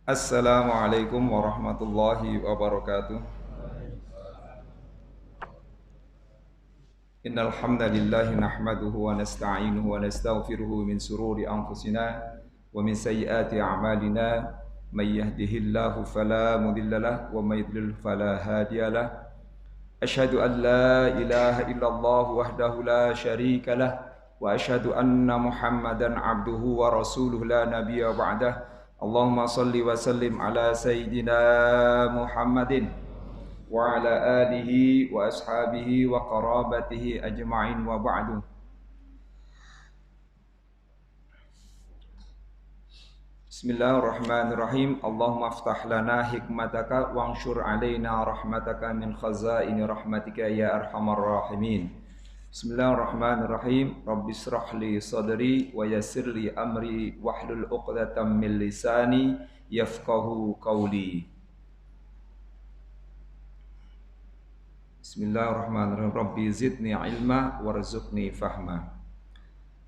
Assalamualaikum warahmatullahi wabarakatuh. Innal hamdalillah nahmaduhu wa nasta'inuhu wa nastaghfiruhu min sururi anfusina wa min sayyiati a'malina. May yahdihillahu fala mudhillalah wa may yudlil fala hadiyalah. Asyhadu an la ilaha illallah wahdahu la syarikalah wa asyhadu anna Muhammadan abduhu wa rasuluhu la nabiyya ba'dah. Allahumma salli wa sallim ala sayyidina Muhammadin wa ala alihi wa ashabihi wa qarabatihi ajma'in wa ba'du. Bismillahirrahmanirrahim. Allahumma aftah lana hikmataka wanshur alaina rahmataka min khazaini rahmatika ya arhamar rahimin. Bismillahirrahmanirrahim. Rabbi israh li sadri wa yassir li amri wahlul 'uqdatam min lisani yafqahu qawli. Bismillahirrahmanirrahim. Rabbi zidni ilma warzuqni fahma.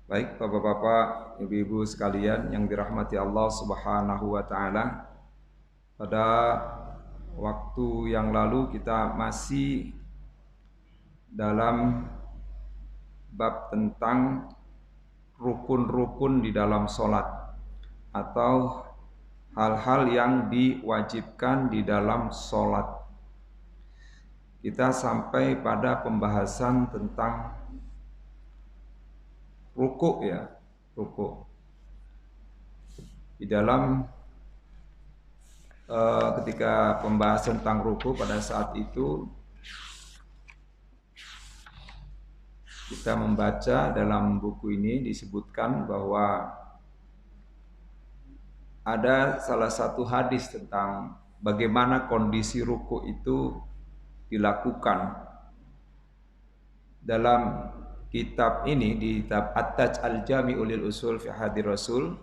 Baik Bapak-bapak, Ibu-ibu sekalian yang dirahmati Allah Subhanahu wa taala. Pada waktu yang lalu kita masih dalam bab tentang rukun-rukun di dalam sholat atau hal-hal yang diwajibkan di dalam sholat. Kita sampai pada pembahasan tentang ruku ya, ruku. Di dalam ketika pembahasan tentang ruku pada saat itu kita membaca dalam buku ini disebutkan bahwa ada salah satu hadis tentang bagaimana kondisi ruku itu dilakukan. Dalam kitab ini, di kitab At-Taj Al-Jami'u lil Usul fi Hadir Rasul,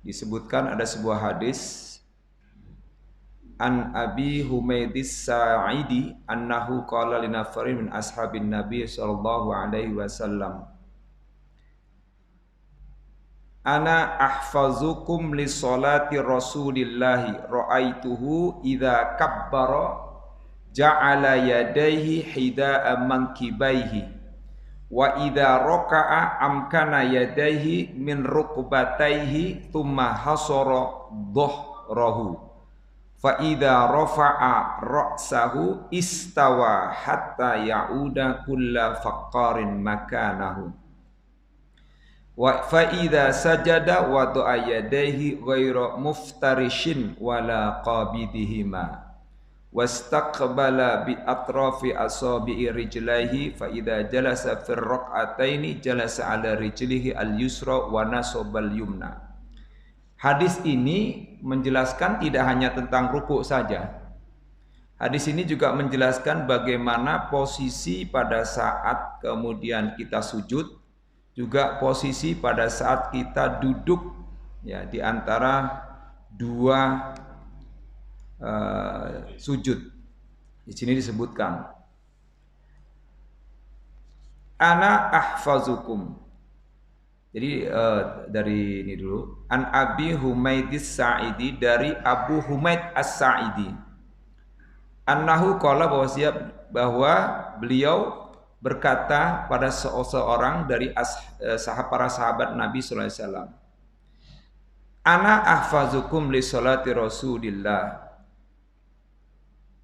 disebutkan ada sebuah hadis an Abi Humaydis Sa'idi annahu qala li nafarin min ashabin Nabi sallallahu alaihi wasallam, ana ahfazukum li sholati Rasulillahi ra'aituhu idza kabbara ja'ala yadayhi hida'a mankibaihi wa idza raka'a amkana yadayhi min rukbatayhi thumma hasara dhahrahu fa idza rafa'a ra'sahu istawa hatta ya'uda kulla faqarin makanahu wa fa idza sajada wa du'a yadayhi ghairu muftarishin wala qabidihima wastaqbala bi atrafi asabi'i rijlaihi fa idza jalasa fi rak'ataini jalasa ala rijlihi al-yusra wa nasabal yumna. Hadis ini menjelaskan tidak hanya tentang ruku saja. Hadis ini juga menjelaskan bagaimana posisi pada saat kemudian kita sujud, juga posisi pada saat kita duduk ya di antara dua sujud. Di sini disebutkan ana ahfazukum. Jadi dari ini dulu, an Abi Humaydis Sa'idi, dari Abu Humaid As-Sa'idi, annahu qala, bahwa beliau berkata pada seorang dari para sahabat Nabi sallallahu alaihi wasallam, ana ahfazukum li sholati Rasulillah,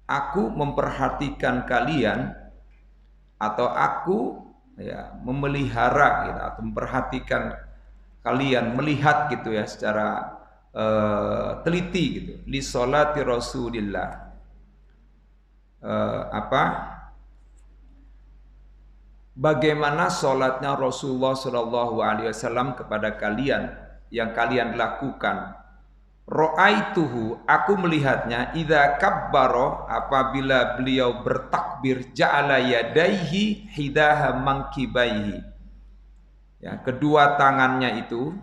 aku memperhatikan kalian atau aku ya memelihara gitu, atau memperhatikan kalian, melihat gitu ya secara teliti gitu, li sholati Rasulillah, bagaimana sholatnya Rasulullah Shallallahu Alaihi Wasallam kepada kalian, yang kalian lakukan. Ra'aituhu, aku melihatnya, idza kabbara, apabila beliau bertakbir, ja'ala yadaihi hidaha mankibaihi, ya, kedua tangannya itu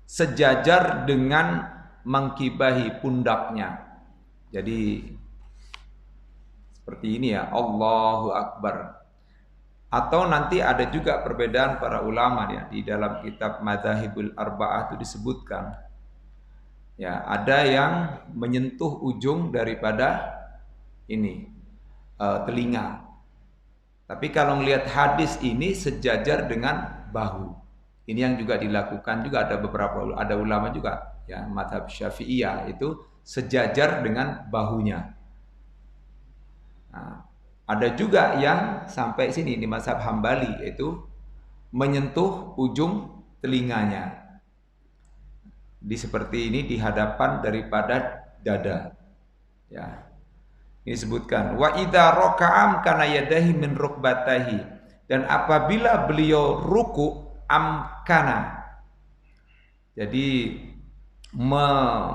sejajar dengan mangkibahi, pundaknya. Jadi seperti ini ya, Allahu Akbar. Atau nanti ada juga perbedaan para ulama ya, di dalam kitab Madzhabul Arba'ah itu disebutkan Ya, ada yang menyentuh ujung daripada ini telinga. Tapi kalau melihat hadis ini sejajar dengan bahu. Ini yang juga dilakukan juga ada ulama juga ya mazhab Syafi'iyah itu sejajar dengan bahunya. Nah, ada juga yang sampai sini di mazhab Hambali yaitu menyentuh ujung telinganya. Di seperti ini di hadapan daripada dada. Ya. Ini disebutkan wa idza raka'am kana yadahi min rukbatahi, dan apabila beliau ruku amkana, jadi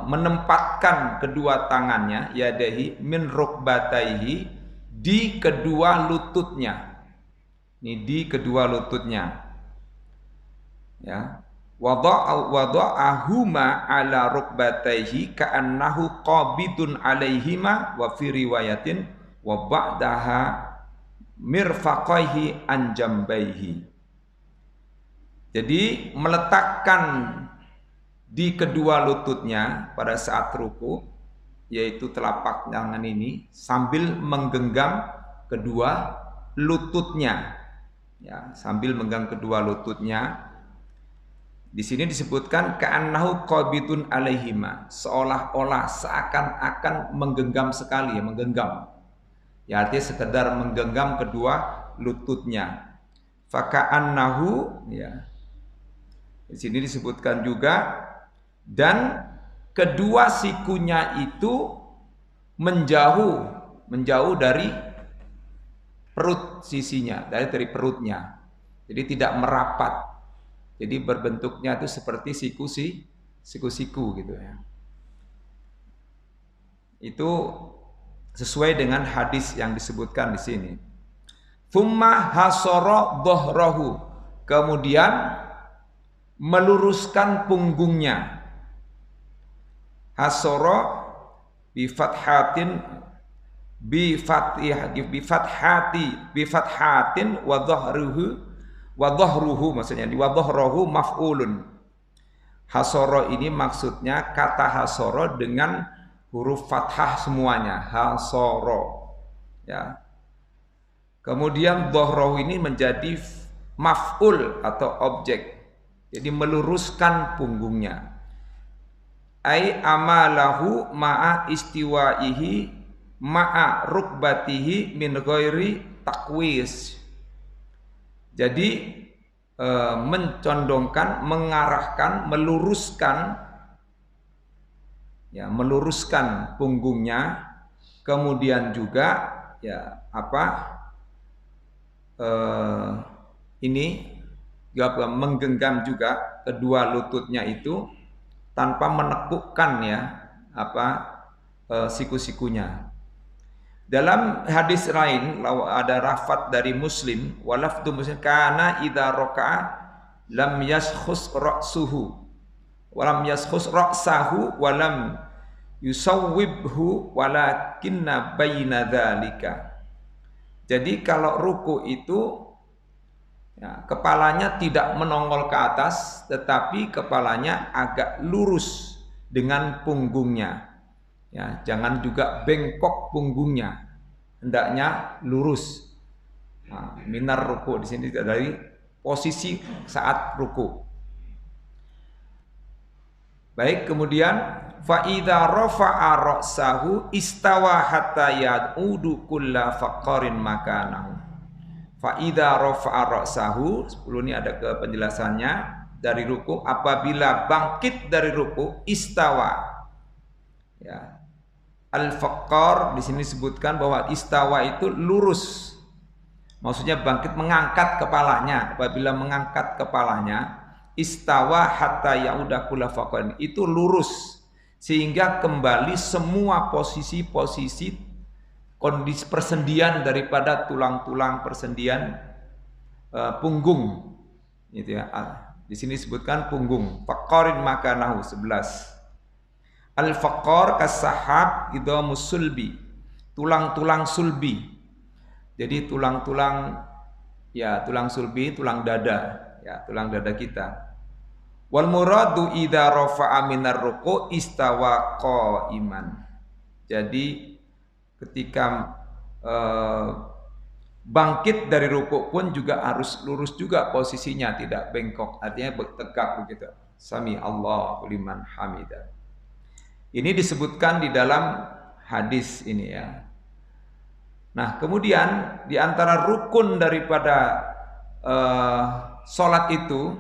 menempatkan kedua tangannya yadahi min rukbataihi, di kedua lututnya. Ini di kedua lututnya. Ya. Wada'ahuma ala rukbataihi ka'annahu qabidun alaihima, wa fi riwayatin wa ba'daha mirfaqaihi an jambaihi. Jadi meletakkan di kedua lututnya pada saat ruku, yaitu telapak tangan ini sambil menggenggam kedua lututnya. Ya, sambil menggenggam kedua lututnya. Di sini disebutkan ka'annahu qabidun alaihima, seolah-olah seakan-akan menggenggam sekali, ya, menggenggam. Ya, artinya sekedar menggenggam kedua lututnya. Faka'annahu, ya. Di sini disebutkan juga, dan kedua sikunya itu menjauh dari perut sisinya, dari perutnya. Jadi tidak merapat. Jadi berbentuknya itu seperti siku-siku gitu ya. Itu sesuai dengan hadis yang disebutkan di sini. Thumma hasara dhahrahu, kemudian meluruskan punggungnya. Hasara bi fathatin bi fathatin wa dhahruhu maksudnya, wa dhahruhu maf'ulun. Hasara ini maksudnya kata hasara dengan huruf fathah semuanya, hasara. Ya. Kemudian dhahruhu ini menjadi maf'ul atau objek. Jadi meluruskan punggungnya. Ai amalahu ma'a istiwaihi ma'a rukbatihi min ghairi takwis. Jadi mencondongkan, mengarahkan, meluruskan punggungnya, kemudian juga ya ini juga menggenggam juga kedua lututnya itu tanpa menekukkan ya siku-sikunya. Dalam hadis lain ada rafat dari Muslim, walafdu Muslim, kana idza raka'a lam yaskhus ra'suhu wa lam yaskhus ra'sahu wa lam yusawwibhu walakinna baina dzalika. Jadi kalau ruku itu ya, kepalanya tidak menongol ke atas, tetapi kepalanya agak lurus dengan punggungnya. Ya, jangan juga bengkok punggungnya, hendaknya lurus. Nah, minar ruku di sini dari posisi saat ruku. Baik, kemudian fa idza rafa'a ra'sahu istawa hatta ya'udu kulla faqarin makanahu. Fa idza rafa'a ra'sahu, sebelum ini ada ke penjelasannya dari ruku, apabila bangkit dari ruku istawa. Ya. Al-faqar di sini disebutkan bahwa istawa itu lurus. Maksudnya bangkit mengangkat kepalanya. Apabila mengangkat kepalanya, istawa hatta ya'uda kulla faqarin, itu lurus sehingga kembali semua posisi-posisi kondisi persendian daripada tulang-tulang persendian punggung. Itu ya. Di sini disebutkan punggung. Faqarin makanahu 11. Al-faqar kas-sahab idhamus sulbi, tulang-tulang sulbi. Jadi tulang-tulang ya, tulang sulbi, tulang dada, ya, tulang dada kita. Wal muradu idza rafa'a minar ruku' istawa qa'iman. Jadi ketika bangkit dari rukuk pun juga harus lurus juga posisinya, tidak bengkok, artinya tegak begitu. Sami Allahu liman hamidah. Ini disebutkan di dalam hadis ini ya. Nah, kemudian di antara rukun daripada salat itu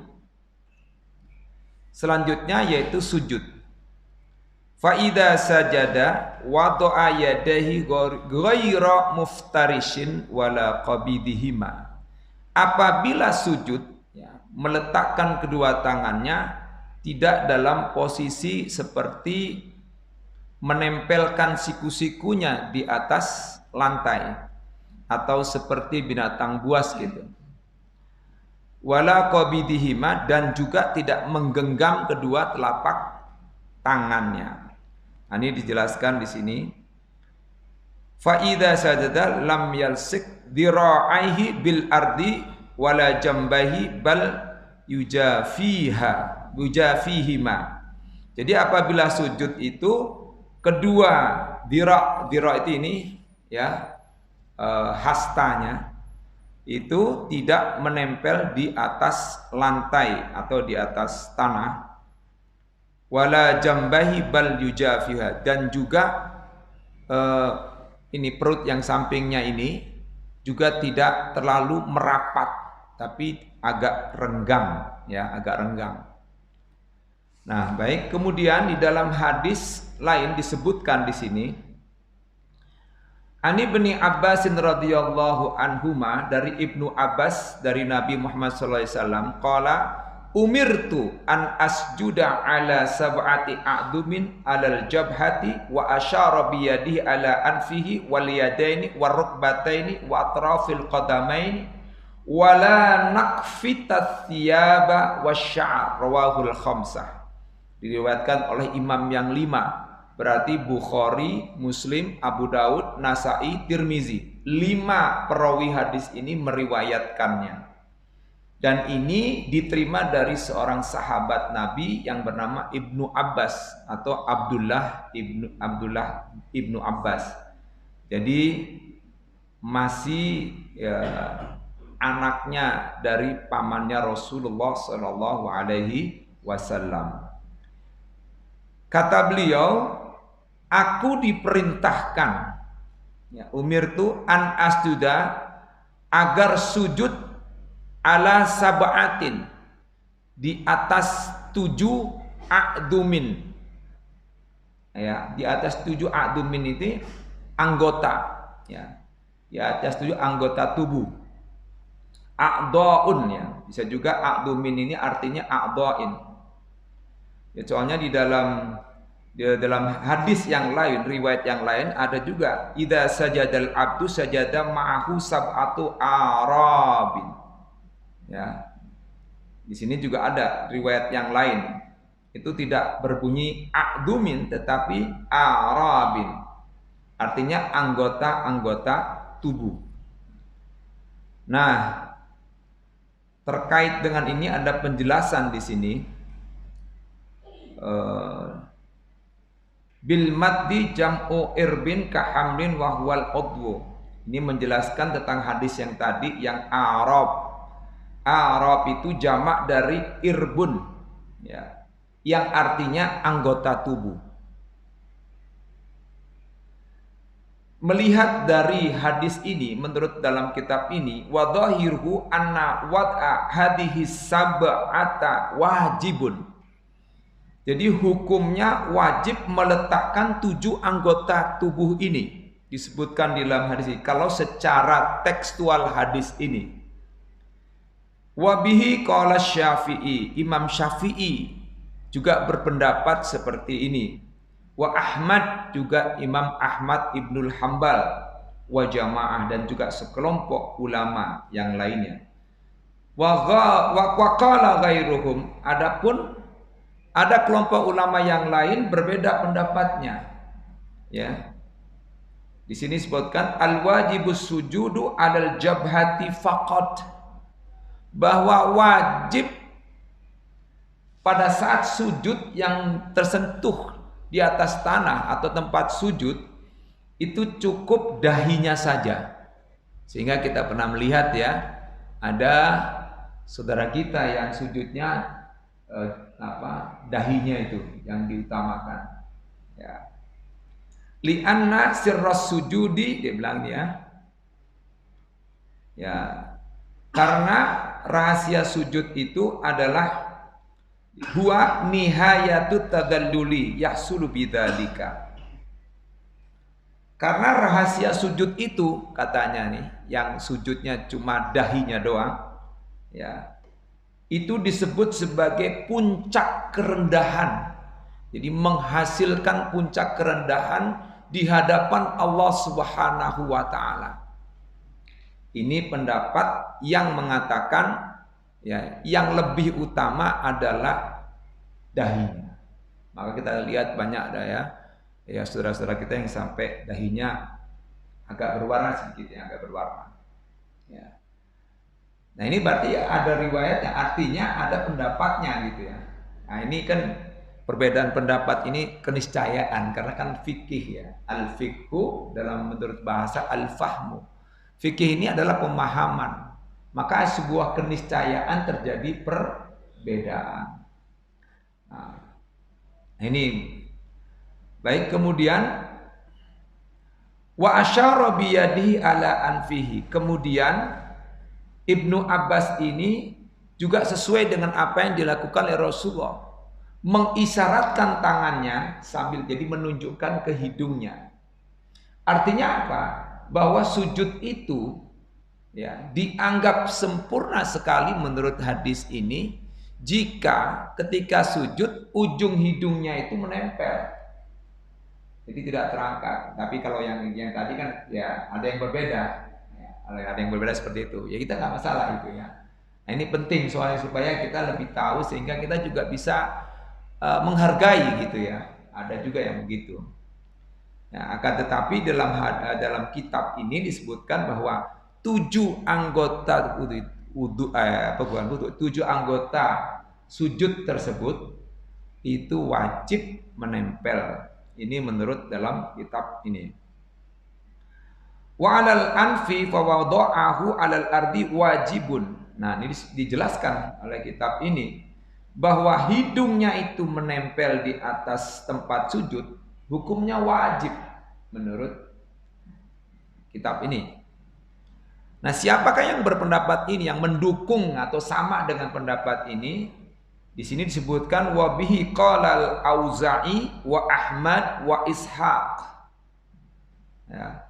selanjutnya yaitu sujud. Fa idza sajada wada'a yadayhi ghaira muftarishin wala qabidihima. Apabila sujud ya, meletakkan kedua tangannya tidak dalam posisi seperti menempelkan siku-sikunya di atas lantai atau seperti binatang buas gitu. Wala qabidihima, dan juga tidak menggenggam kedua telapak tangannya. Nah, ini dijelaskan di sini. Fa idza sajada lam yalsik dira'aihi bil ardi wala jambahi bal yujafihima. Jadi apabila sujud itu kedua dira itu ini ya hastanya itu tidak menempel di atas lantai atau di atas tanah. Wala jambahi bal yujafiha, dan juga ini perut yang sampingnya ini juga tidak terlalu merapat tapi agak renggang ya, agak renggang. Nah, baik, kemudian di dalam hadis lain disebutkan di sini Ani bin Abbas radhiyallahu anhuma, dari Ibnu Abbas dari Nabi Muhammad sallallahu alaihi wasallam, qala umirtu an asjuda ala sab'ati a'dumin alal jabhati wa asyara bi yadihi ala anfihi wal yadaini war rukbataini wa atrafil qadamaini wa la naqfita thiyaba wasya'r, rawahul khamsah. Diriwayatkan oleh imam yang 5, berarti Bukhari, Muslim, Abu Daud, Nasai, Tirmizi. 5 perawi hadis ini meriwayatkannya. Dan ini diterima dari seorang sahabat Nabi yang bernama Ibnu Abbas atau Abdullah Ibnu Abbas. Jadi masih ya, anaknya dari pamannya Rasulullah Shallallahu Alaihi Wasallam. Kata beliau, aku diperintahkan, ya, umirtu an asjuda, agar sujud ala sab'atin, di atas 7 a'dumin. Ya, di atas 7 a'dumin itu anggota, ya. Di atas 7 anggota tubuh. A'dha'un, ya. Bisa juga a'dumin ini artinya a'dha'in. Ya, soalnya di dalam hadis yang lain, riwayat yang lain ada juga idza sajadal abdu sajada ma'ahu sab'atu arabin. Ya. Di sini juga ada riwayat yang lain. Itu tidak berbunyi a'dumin tetapi arabin. Artinya anggota-anggota tubuh. Nah, terkait dengan ini ada penjelasan di sini. Bil maddi jam'u irbin kahamlin wa huwal udwu. Ini menjelaskan tentang hadis yang tadi yang arab. Arab itu jamak dari irbun, ya, yang artinya anggota tubuh. Melihat dari hadis ini, menurut dalam kitab ini, wa dhahiruhu anna wad'a hadhihi sab'ata wajibun. Jadi hukumnya wajib meletakkan 7 anggota tubuh ini. Disebutkan di dalam hadis ini. Kalau secara tekstual hadis ini. Wabihi qala Syafi'i. Imam Syafi'i juga berpendapat seperti ini. Wa Ahmad, juga Imam Ahmad Ibnul Hambal. Wa jamaah, dan juga sekelompok ulama yang lainnya. Wa qala ghairuhum. Adapun ada kelompok ulama yang lain berbeda pendapatnya. Ya. Di sini disebutkan al-wajibus sujudu 'alal jabhati faqat. Bahwa wajib pada saat sujud yang tersentuh di atas tanah atau tempat sujud itu cukup dahinya saja. Sehingga kita pernah melihat ya, ada saudara kita yang sujudnya dahinya itu yang diutamakan. Ya. Li'anna sirras sujudi, dia bilang ya, karena rahasia sujud itu adalah huwa nihayatut tadalluli yahsulu bidzalika. Karena rahasia sujud itu katanya nih, yang sujudnya cuma dahinya doang, ya, itu disebut sebagai puncak kerendahan. Jadi menghasilkan puncak kerendahan di hadapan Allah Subhanahu wa taala. Ini pendapat yang mengatakan ya, yang lebih utama adalah dahinya. Maka kita lihat banyak ada ya saudara-saudara kita yang sampai dahinya agak berwarna sedikit, ya, agak berwarna. Ya. Nah ini berarti ada riwayatnya, artinya ada pendapatnya gitu ya. Nah ini kan perbedaan pendapat ini keniscayaan, karena kan fikih ya. Al-fikhu dalam menurut bahasa al-fahmu. Fikih ini adalah pemahaman. Maka sebuah keniscayaan terjadi perbedaan. Nah, ini baik. Kemudian wa asyara biyadihi ala anfihi. Kemudian Ibnu Abbas ini juga sesuai dengan apa yang dilakukan oleh Rasulullah, mengisyaratkan tangannya sambil jadi menunjukkan ke hidungnya. Artinya apa? Bahwa sujud itu ya dianggap sempurna sekali menurut hadis ini jika ketika sujud ujung hidungnya itu menempel, jadi tidak terangkat. Tapi kalau yang tadi kan ya ada yang berbeda, ya, ada yang berbeda seperti itu, ya kita nggak masalah itu ya. Nah ini penting soalnya supaya kita lebih tahu sehingga kita juga bisa menghargai gitu ya. Ada juga yang begitu. Nah, akan tetapi dalam kitab ini disebutkan bahwa 7 anggota sujud tersebut itu wajib menempel. Ini menurut dalam kitab ini. Wa 'alal anfi fa wada'ahu 'alal ardi wajibun. Nah, ini dijelaskan oleh kitab ini bahwa hidungnya itu menempel di atas tempat sujud, hukumnya wajib menurut kitab ini. Nah, siapakah yang berpendapat ini, yang mendukung atau sama dengan pendapat ini? Di sini disebutkan wa bihi qalal Auza'i wa Ahmad wa Ishaq. Ya.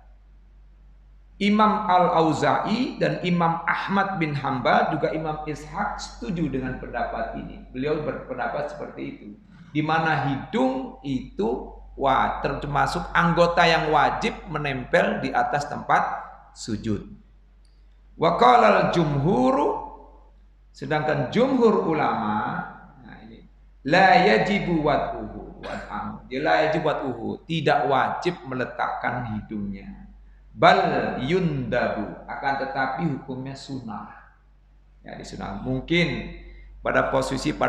Imam Al-Auza'i dan Imam Ahmad bin Hanbal juga Imam Ishaq setuju dengan pendapat ini. Beliau berpendapat seperti itu, di mana hidung itu termasuk anggota yang wajib menempel di atas tempat sujud. Wa qalal jumhuru, sedangkan jumhur ulama, nah ini la yajibu wat'uhu, tidak wajib meletakkan hidungnya. Bal yundabu, akan tetapi hukumnya sunnah. Ya, di sunnah. Mungkin pada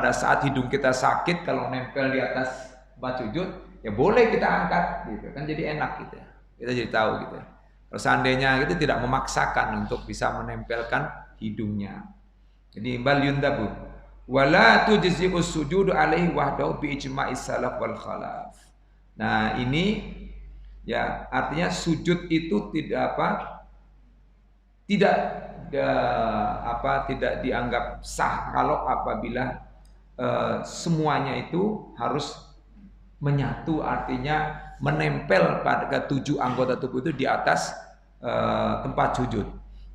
saat hidung kita sakit, kalau nempel di atas tempat sujud, ya boleh kita angkat gitu kan, jadi enak gitu ya. Kita jadi tahu gitu ya. Kalau seandainya itu tidak memaksakan untuk bisa menempelkan hidungnya. Jadi bal yundabu wala tujzi'us sujudu alaihi wahdahu bi ijma'is salaf wal khalaf. Nah, ini ya artinya sujud itu tidak dianggap sah kalau apabila semuanya itu harus menyatu, artinya menempel pada 7 anggota tubuh itu di atas tempat sujud.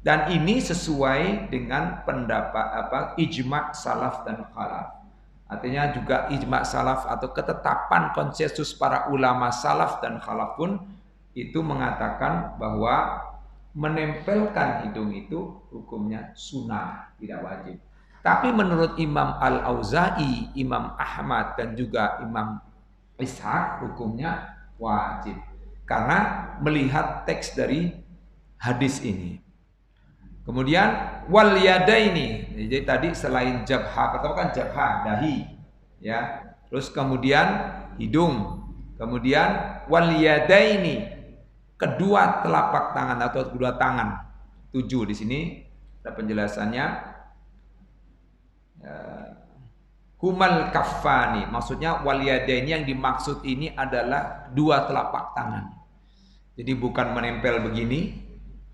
Dan ini sesuai dengan pendapat ijma' salaf dan khalaf. Artinya juga ijma' salaf atau ketetapan konsensus para ulama salaf dan khalaf pun itu mengatakan bahwa menempelkan hidung itu hukumnya sunnah, tidak wajib. Tapi menurut Imam Al-Auza'i, Imam Ahmad dan juga Imam Ishaq hukumnya wajib, karena melihat teks dari hadis ini. Kemudian wal yadaini, jadi tadi selain jabha, pertama kan jabha, dahi. ya. Terus kemudian hidung, kemudian wal yadaini, kedua telapak tangan atau kedua tangan. 7 di sini ada penjelasannya. Humal kaffani, maksudnya wal yadaini yang dimaksud ini adalah dua telapak tangan. Jadi bukan menempel begini,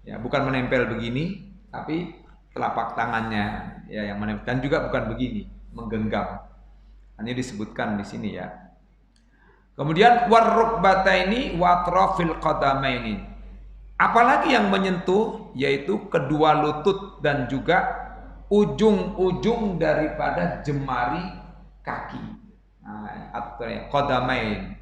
ya, bukan menempel begini, tapi telapak tangannya ya yang menempel, dan juga bukan begini, menggenggam. Ini disebutkan di sini ya. Kemudian warrukbataini wa atrafil qadamaini. Apalagi yang menyentuh, yaitu kedua lutut dan juga ujung-ujung daripada jemari kaki. Atau qadamain.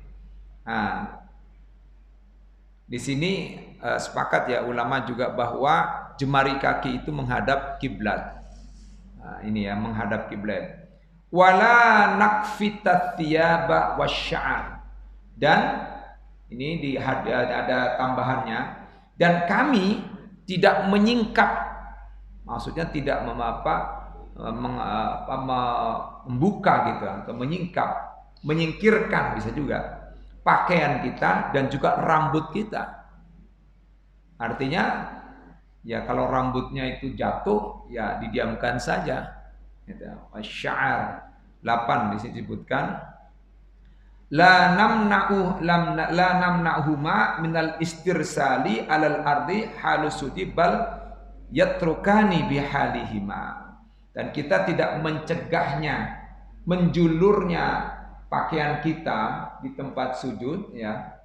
Di sini sepakat ya ulama juga bahwa jemari kaki itu menghadap kiblat. Ini ya, menghadap kiblat. Wala nakfitat thiyaba wasy'ar. Dan ini ada tambahannya, dan kami tidak menyingkap, maksudnya tidak membuka gitu, atau menyingkap, menyingkirkan bisa juga pakaian kita dan juga rambut kita. Artinya ya kalau rambutnya itu jatuh ya didiamkan saja. Wasy'ar 8 disebutkan la namna'uhuma minal istirsali alal ardi halusudi bal yatrukani bihalihima. Dan kita tidak mencegahnya, menjulurnya pakaian kita di tempat sujud ya.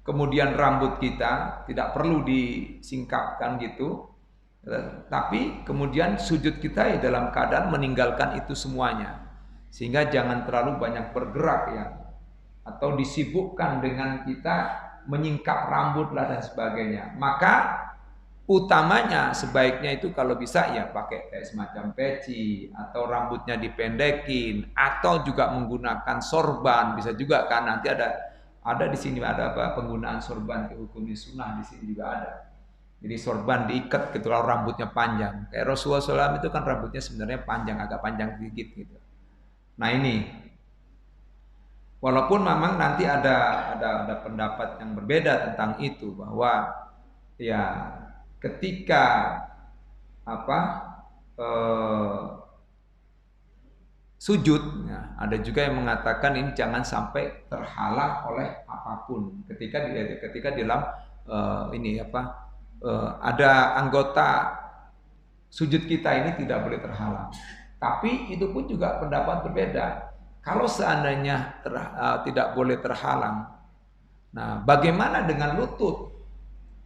Kemudian rambut kita tidak perlu disingkapkan gitu. Tapi kemudian sujud kita ya dalam keadaan meninggalkan itu semuanya. Sehingga jangan terlalu banyak bergerak ya. Atau disibukkan dengan kita menyingkap rambut lah dan sebagainya. Maka utamanya sebaiknya itu kalau bisa ya pakai semacam peci, atau rambutnya dipendekin, atau juga menggunakan sorban, bisa juga kan. Nanti ada di sini ada apa, penggunaan sorban ke hukum sunnah di sini juga ada. Jadi sorban diikat gitu kalau rambutnya panjang. Kayak Rasulullah SAW itu kan rambutnya sebenarnya panjang, agak panjang sedikit gitu. Nah ini, walaupun memang nanti ada pendapat yang berbeda tentang itu, bahwa ya ketika sujud, ya, ada juga yang mengatakan ini jangan sampai terhalang oleh apapun ketika dalam ada anggota sujud kita ini tidak boleh terhalang. Tapi itu pun juga pendapat berbeda. Kalau seandainya tidak boleh terhalang, nah bagaimana dengan lutut?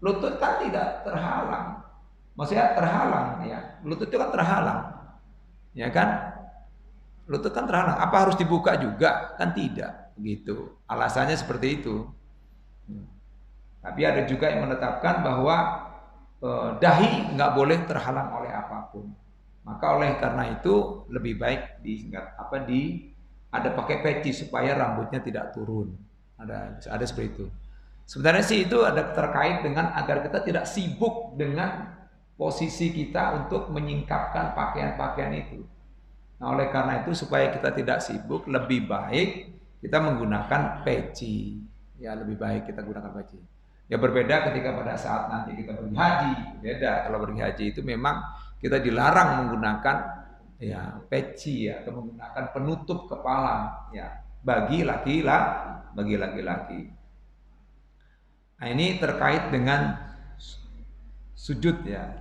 Lutut kan tidak terhalang, maksudnya terhalang ya. Lutut itu kan terhalang, ya kan? Lutut kan terhalang. Apa harus dibuka juga? Kan tidak, begitu. Alasannya seperti itu. Tapi ada juga yang menetapkan bahwa dahi nggak boleh terhalang oleh apapun. Maka oleh karena itu lebih baik ada pakai peci supaya rambutnya tidak turun. Ada seperti itu. Sebenarnya sih itu ada terkait dengan agar kita tidak sibuk dengan posisi kita untuk menyingkapkan pakaian-pakaian itu. Nah, oleh karena itu supaya kita tidak sibuk, lebih baik kita menggunakan peci. Ya, lebih baik kita gunakan peci. Ya berbeda ketika pada saat nanti kita pergi haji. Beda, kalau pergi haji itu memang kita dilarang menggunakan ya peci ya, atau menggunakan penutup kepala ya bagi laki-laki. Nah, ini terkait dengan sujud ya.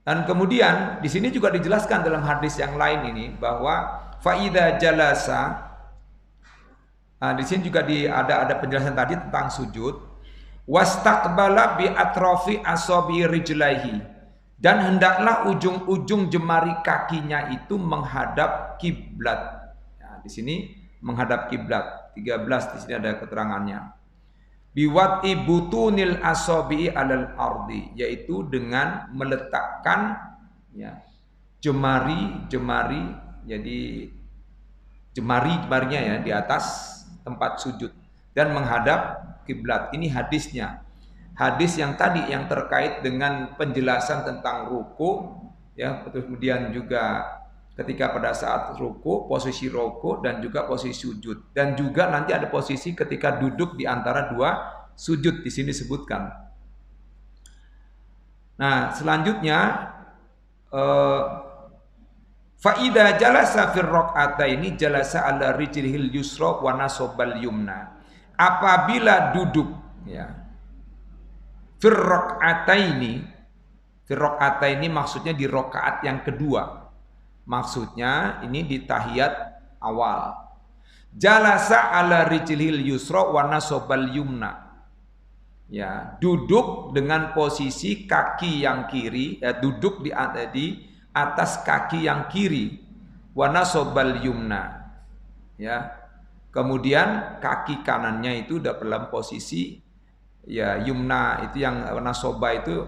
Dan kemudian di sini juga dijelaskan dalam hadis yang lain ini bahwa faida jalasa. Nah, di sini juga ada penjelasan tadi tentang sujud. Wastaqbala bi atrofi asabi rijlaihi, dan hendaklah ujung-ujung jemari kakinya itu menghadap kiblat. Nah, di sini menghadap kiblat. 13 di sini ada keterangannya. Biwati butunil asabi alal ardi, yaitu dengan meletakkan ya jemari jadi jemarinya ya di atas tempat sujud dan menghadap kiblat. Ini hadisnya. Hadis yang tadi yang terkait dengan penjelasan tentang ruku ya, kemudian juga ketika pada saat ruku, posisi ruku dan juga posisi sujud. Dan juga nanti ada posisi ketika duduk di antara dua sujud, di sini disebutkan. Nah, selanjutnya faida jalasa fir raq'ataini jalasa ala rijlihil yusra wa nasobal yumna. Apabila duduk ya. Fir raq'ataini maksudnya di rakaat yang kedua. Maksudnya ini di tahiyat awal. Jalasa ala rijlihil yusra wa nasobal yumna. Ya, duduk dengan posisi kaki yang kiri, ya, duduk di atas kaki yang kiri. Wa nasobal yumna. Ya. Kemudian kaki kanannya itu dalam posisi ya yumna, itu yang nasoba itu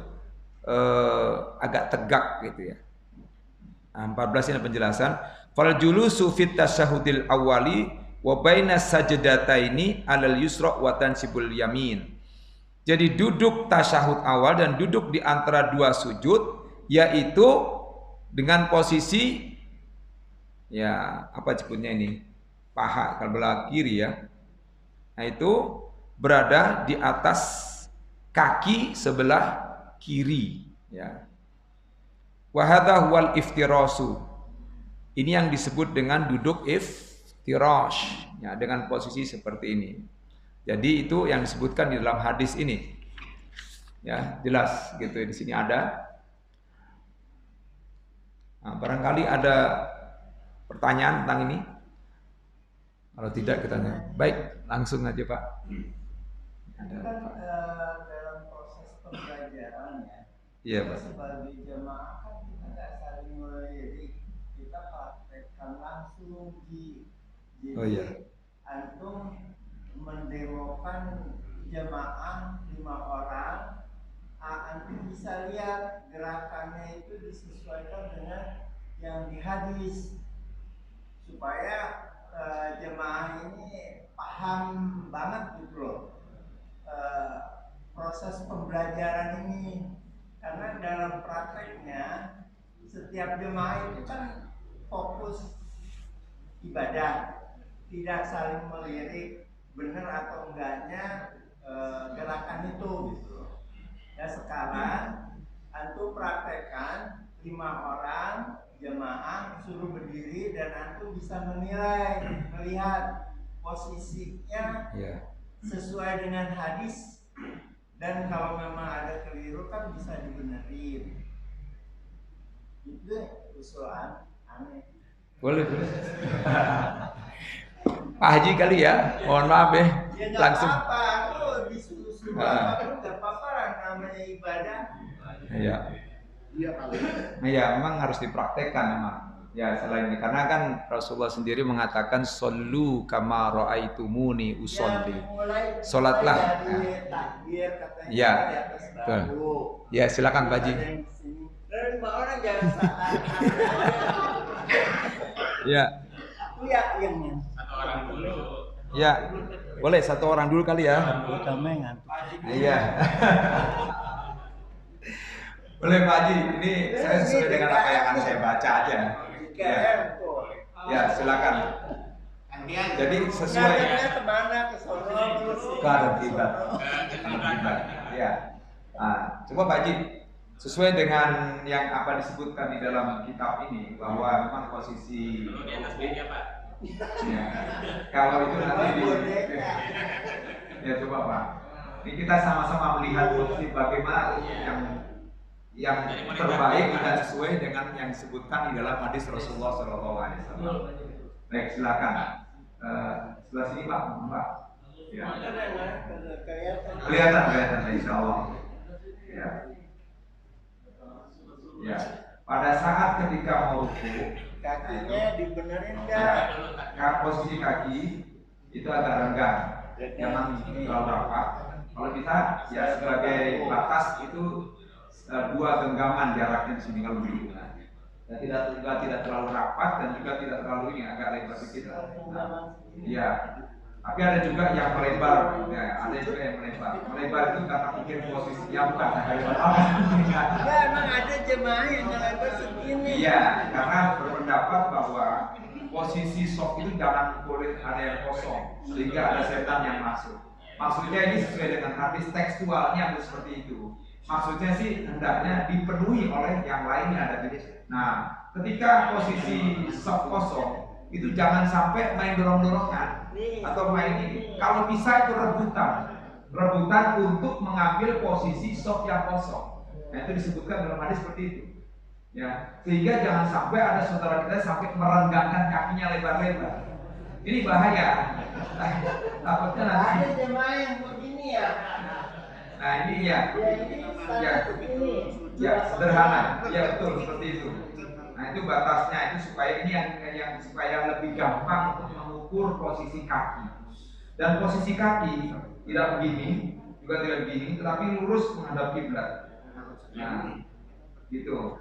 agak tegak gitu ya. Nah, 14 ini penjelasan. Fal julusu fit tasyahudil awali wa baina sajdataini alal yusra wa tansibul yamin. Jadi duduk tasyahud awal dan duduk di antara dua sujud, yaitu dengan posisi ya apa sebutnya ini, paha kalau belah kiri ya. Nah itu berada di atas kaki sebelah kiri ya. Wa hadza huwal iftirasu. Ini yang disebut dengan duduk iftirash ya, dengan posisi seperti ini. Jadi itu yang disebutkan di dalam hadis ini. Ya, jelas gitu di sini ada. Nah, barangkali ada pertanyaan tentang ini. Kalau tidak kita tanya. Baik, langsung aja Pak. Ada kan dalam proses pembelajaran ya. Iya Pak. Sebagai jemaah kan kita nggak saling melirik, kita praktekkan langsung di. Jadi Oh iya. antum mendemokan jemaah 5 orang, antum bisa lihat gerakannya itu disesuaikan dengan yang di hadis supaya jemaah ini paham banget gitu loh proses pembelajaran ini, karena dalam prakteknya setiap jemaah itu kan fokus ibadah, tidak saling melirik benar atau enggaknya gerakan itu gitu. Ya sekarang antum praktekkan 5 orang jemaah suruh berdiri dan antum bisa menilai, melihat posisinya sesuai dengan hadis, dan kalau memang ada keliru kan bisa dibenerin. Itu usulan aneh. Boleh. Pak Haji kali ya, mohon maaf ya, langsung. Apa, aku disuruh apa, nggak apa-apa lah, namanya ibadah. Iya. Iya kali. Nah, ya memang harus dipraktekkan memang. Ya selain ini, karena kan Rasulullah sendiri mengatakan sallu kama raaitumuni usolli. Salatlah. Takbir katanya Ya. di atas bahu. Ya silakan Pak Haji. Dan 5 orang jangan salah. Ya. Aku yang Satu orang dulu. Ya. Boleh satu orang dulu kali ya. Iya. Boleh Pak Haji, ini saya sesuai dengan apa yang akan saya baca aja. Ya, silakan. Jadi sesuai kemana, ke sono, ke arah kiblat. Ya. Nah, coba Pak Haji, sesuai dengan yang apa disebutkan di dalam kitab ini bahwa memang posisi Dulu di atas meja Pak. ya, kalau itu nanti ya coba Pak. Ini kita sama-sama melihat posisi bagaimana yang terbaik dan sesuai dengan yang disebutkan di dalam hadis Rasulullah SAW. Baik, silakan. Sebelah sini Pak. Ya. Kelihatan Insya Allah. Ya. Ya. Pada saat ketika mau ruku, kakinya dibenerin enggak? Posisi kaki itu agak renggang, jangan terlalu rapat. Kalau bisa ya sebagai batas itu 2 genggaman jaraknya di sini kalau begitu. Dan tidak terlalu rapat dan juga tidak terlalu ini agak lebar sedikit. Iya. Tapi ada juga yang melebar, ya, ada juga yang melebar. Melebar itu karena mungkin posisinya bukan Enggak, emang ada jemaah yang melebar segini. Iya, karena berpendapat bahwa posisi soft itu jangan boleh ada yang kosong sehingga ada setan yang masuk. Maksudnya ini sesuai dengan hadis tekstualnya harus seperti itu. Maksudnya sih hendaknya dipenuhi oleh yang lainnya. Nah, ketika posisi soft kosong itu jangan sampai main dorong-dorongan atau main ini. Kalau bisa itu rebutan untuk mengambil posisi soft yang kosong. Nah, itu disebutkan dalam hadis seperti itu. Ya, sehingga jangan sampai ada saudara kita sampai merenggangkan kakinya lebar-lebar. Ini bahaya. Takutnya nanti. Ada jemaah yang begini ya. Nah ini ya. Ya ini standar begini. Ya sederhana. Ya betul seperti itu. Nah itu batasnya itu supaya ini yang supaya lebih gampang untuk mengukur posisi kaki. Dan posisi kaki tidak begini, juga tidak begini, tetapi lurus menghadap kiblat. Nah, gitu.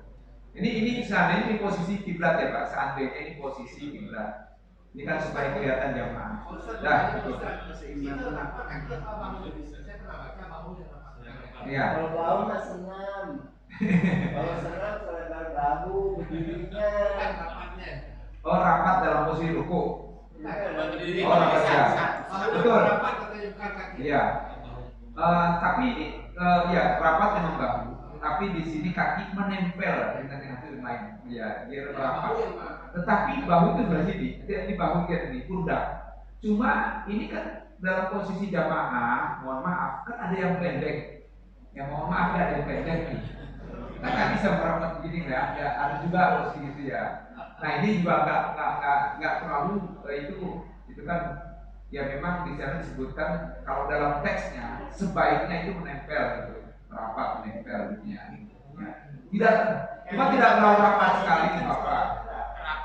Ini seandainya ini posisi kiblat ya Pak, seandainya ini posisi kiblat. Ini kan supaya kelihatan jamaah. Dah, betul. Iya. Kalau bahu mah senam. Kalau senam selebar bahu berdirinya. Oh rapat dalam posisi ruku. Oh rapat ya. Betul. Iya. Tapi ya rapat memang bahu. Tapi di sini kaki menempel dengan hasil lain. Ya, dia rapat. Tetapi bahu itu sebelah sini. Ini bahu kita ini pundak. Cuma ini kan dalam posisi jamaah, mohon maaf, kan ada yang pendek. Ya mohon maaf ya ada yang pendek nih. Kita nggak bisa merapat begini ya. Ya ada juga posisi itu ya. Nah ini juga nggak terlalu itu kan ya memang di sana disebutkan kalau dalam teksnya sebaiknya itu menempel gitu. Rapat menempel gitu ya. Tidak, cuma tidak terlalu rapat sekali Bapak.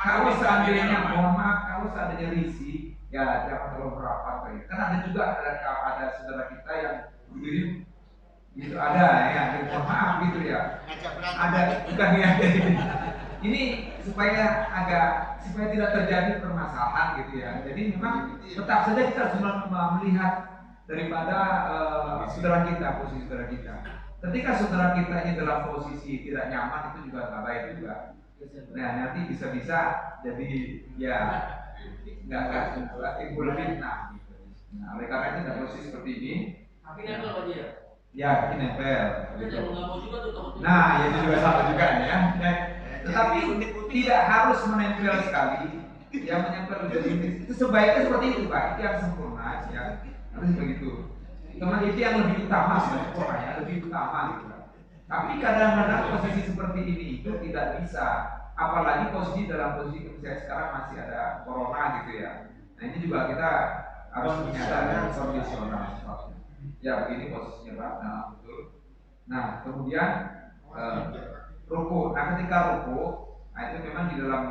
Kalau seandainya, mohon maaf, kalau seandainya risih, ya jangan terlalu rapat kayak. Kan ada juga ada saudara kita yang berdiri, gitu ada ya, mohon maaf gitu ya. Ada bukan ya. Ini supaya tidak terjadi permasalahan gitu ya. Jadi memang tetap saja kita harus melihat daripada saudara kita, posisi saudara kita. Ketika saudara kita ini dalam posisi tidak nyaman itu juga nggak baik juga. Nah nanti bisa-bisa jadi ya nggak timbul fitnah. Gitu. Nah oleh karena itu dalam posisi seperti ini. Ya ini nempel. Gitu. Nah itu juga sama juga ya. Tetapi tidak harus menempel sekali. Ya menempel jadi itu sebaiknya seperti itu Pak. Itu yang sempurna ya. Harus begitu. Teman itu yang lebih utama sebenarnya, lebih utama gitu. Tapi kadang-kadang posisi seperti ini itu tidak bisa, apalagi posisi dalam posisi misalnya sekarang masih ada corona gitu ya. Nah ini juga kita harus menyadari kondisional. Ya begini posisinya Pak, nah betul. Nah kemudian ruku. Nah ketika ruku, nah itu memang di dalam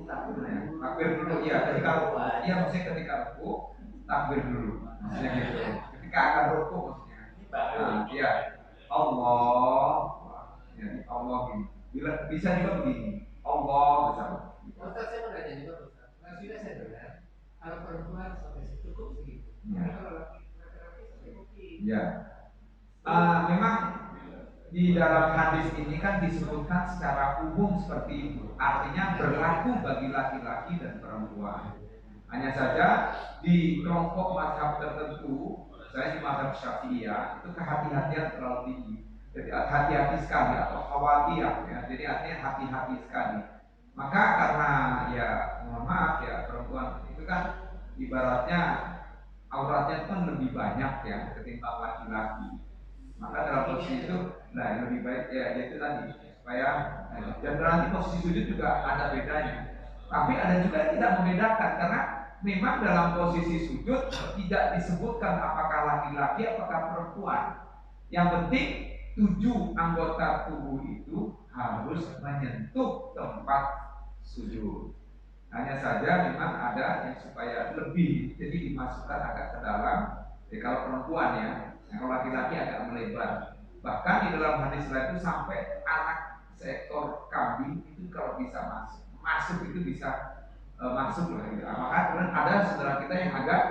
takbir dulu ya. Ketika ruku, ya maksudnya ketika ruku takbir dulu, maksudnya gitu. Ketika akan ruku maksudnya. Nah, ya Allah, ya Allah gini. Bila bisa juga begini, Allah bersama. Ustaz saya mau nanya juga Ustaz. Nah, sudah saya dengar kalau perempuan sampai cukup segitu. Ya. Kalau laki-laki sampai mungkin. Ya. Memang di dalam hadis ini kan disebutkan secara umum seperti itu. Artinya berlaku bagi laki-laki dan perempuan. Hanya saja di kelompok mazhab tertentu, saya di mazhab Syafi'iyah, itu kehati-hatian terlalu tinggi. Jadi hati-hati sekali atau khawatir ya. Jadi artinya hati-hati sekali. Maka karena ya mohon maaf ya perempuan itu kan ibaratnya auratnya itu kan lebih banyak ya ketimbang laki-laki. Maka dalam posisi itu nah lebih baik ya itu tadi supaya dan nanti posisi sujud juga ada bedanya. Tapi ada juga yang tidak membedakan karena memang dalam posisi sujud tidak disebutkan apakah laki-laki apakah perempuan. Yang penting 7 anggota tubuh itu harus menyentuh tempat sujud. Hanya saja memang ada yang supaya lebih jadi dimasukkan agak ke dalam. Jadi kalau perempuan ya, kalau laki-laki agak melebar. Bahkan di dalam hadis lain itu sampai anak seekor kambing itu kalau bisa masuk itu bisa masuk lah gitu. Maka kemudian ada saudara kita yang agak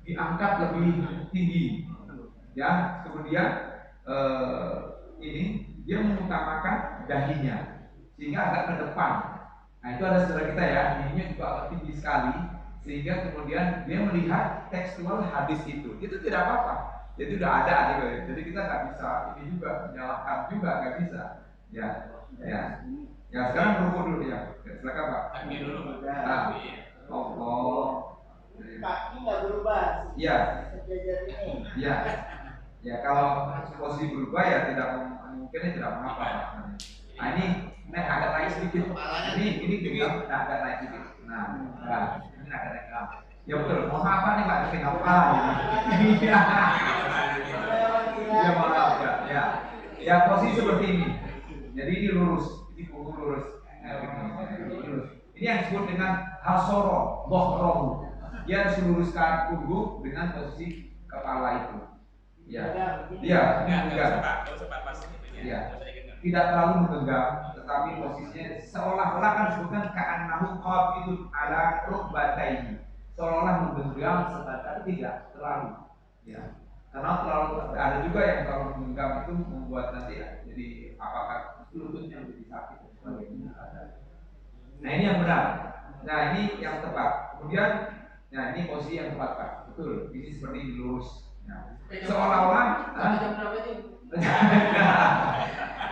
diangkat lebih tinggi. Ya, kemudian ini dia mengutamakan dahinya sehingga agak ke depan. Nah, itu ada saudara kita ya, ininya juga agak tinggi sekali sehingga kemudian dia melihat tekstual hadis itu tidak apa-apa. Jadi udah ada gitu ya. Jadi kita nggak bisa ini juga menyalahkan juga nggak bisa. Ya, ya. Ya sekarang rukuk dulu ya. Silakan Pak. Kaki dulu Pak. Nah, Allah. Kaki nggak berubah. Iya. Sejajar ini. Iya. Ya kalau posisi berubah ya tidak mungkin tidak mengapa. Nah ini agak naik sedikit. Ini juga agak naik sedikit. Nah, ini agak naik. Ya betul. Mohon maaf nih Pak, kenapa? Ya maaf ya. Ya posisi seperti ini. Jadi ini lurus, ini punggung lurus. Ini yang disebut dengan hasoro, bohroh. Dia harus meluruskan punggung dengan posisi kepala itu. Ya, enggak. Ya, tidak terlalu menggenggam, tetapi posisinya seolah-olah kan disebutkan ka'annahu qabidun ala rukbatayhi. Seolah-olah menggenggam sebentar tidak terlalu. Ya. Karena terlalu ada juga yang kalau menggenggam itu membuat nanti ya, jadi apakah lututnya menjadi sakit dan sebagainya ada. Nah ini yang benar. Nah ini yang tepat. Kemudian, nah ini posisi yang tepat Pak. Betul. Ini seperti lurus. Nah, seolah-olah.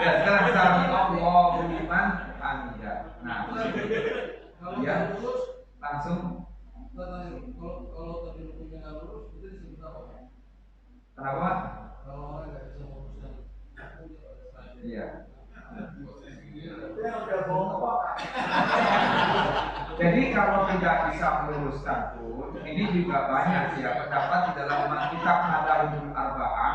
Ya sekarang sami Allahu liman hamidah. Nah, ya langsung. Kalau tadi rukuknya nggak lurus, itu disebut apa? Kenapa? Kalau orang nggak bisa meluruskan. Iya. Itu yang udah bohong Pak. Jadi kalau tidak bisa meluruskan pun, ini juga banyak ya pendapat di dalam kitab Nadarul Arba'ah.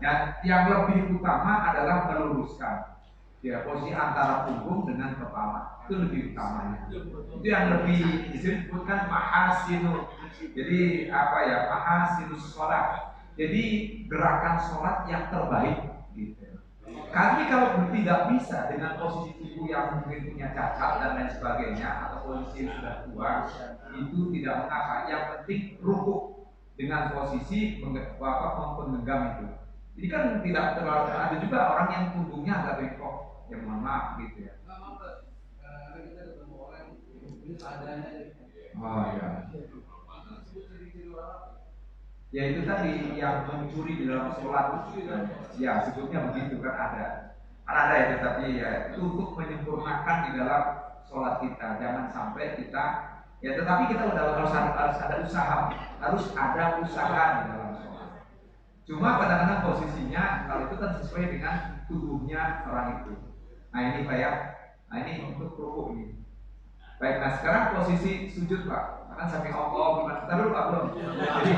Dan yang lebih utama adalah meluruskan ya posisi antara punggung dengan kepala itu lebih utamanya. Itu yang lebih disebutkan mahasinu. Jadi apa ya, mahasinus sholat. Jadi gerakan sholat yang terbaik gitu. Tapi kalau tidak bisa dengan posisi tubuh yang mungkin punya cacat dan lain sebagainya atau posisi yang sudah tua, itu tidak mengapa. Yang penting rukuk dengan posisi menggenggam itu. Jadi kan tidak terlalu, ada juga orang yang punggungnya agak bengkok, yang mohon maaf gitu ya. Kita ketemu orang ini seadanya. Oh iya. Ya itu tadi yang mencuri di dalam sholat, ya sebutnya begitu kan ada ya, tetapi ya itu untuk menyempurnakan di dalam sholat kita, jangan sampai kita ya, tetapi kita udah harus ada usaha, harus ada usaha di dalam sholat. Cuma kadang-kadang posisinya kalau itu kan sesuai dengan tubuhnya orang itu. Nah ini Pak ya, nah ini untuk rukuk ini. Baik, nah sekarang posisi sujud Pak. Kan sami Allah gimana? Kita dulu Pak belum. Jadi